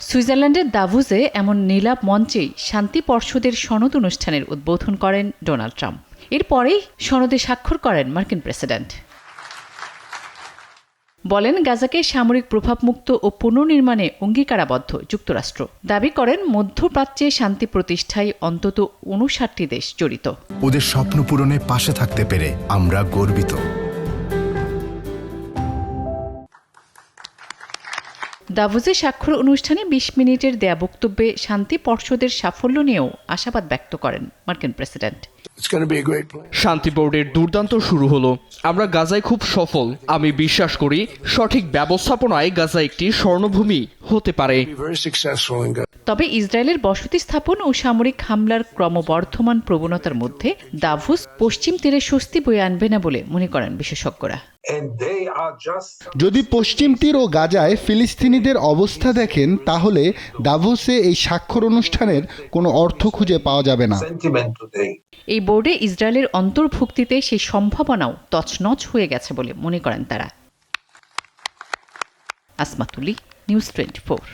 সুইজারল্যান্ডের দাভোসে এমন নীলাভ মঞ্চেই শান্তি পর্ষদের সনদ অনুষ্ঠানের উদ্বোধন করেন ডোনাল্ড ট্রাম্প। এরপরেই সনদে স্বাক্ষর করেন মার্কিন প্রেসিডেন্ট। বলেন, গাজাকে সামরিক প্রভাবমুক্ত ও পুনর্নির্মাণে অঙ্গীকারাবদ্ধ যুক্তরাষ্ট্র। দাবি করেন, মধ্যপ্রাচ্যে শান্তি প্রতিষ্ঠায় অন্তত ৫৯টি দেশ জড়িত। ওদের স্বপ্ন পূরণে পাশে থাকতে পেরে আমরা গর্বিত। দাভোসে স্বাক্ষর অনুষ্ঠানে ২০ মিনিটের দেয়া বক্তব্যে শান্তি পর্ষদের সাফল্য নিয়েও আশাবাদ ব্যক্ত করেন মার্কিন প্রেসিডেন্ট। শান্তি বোর্ডের দুর্দান্ত শুরু হলো। আমরা গাজায় খুব সফল। আমি বিশ্বাস করি সঠিক ব্যবস্থাপনায় গাজা একটি স্বর্ণভূমি হতে পারে। তবে ইসরায়েলের বসতি স্থাপন ও সামরিক হামলার ক্রমবর্ধমান প্রবণতার মধ্যে দাভোস পশ্চিম তীরে স্বস্তি বয়ে আনবে না বলে মনে করেন বিশেষজ্ঞরা। যদি পশ্চিম তীর ও গাজায় ফিলিস্তিনিদের অবস্থা দেখেন, তাহলে দাভোসে এই স্বাক্ষর অনুষ্ঠানের কোনো অর্থ খুঁজে পাওয়া যাবে না। এই বোর্ডে ইসরায়েলের অন্তর্ভুক্তিতে সেই সম্ভাবনাও তছনছ হয়ে গেছে বলে মনে করেন তারা। আসমা তুলি, নিউজ 24।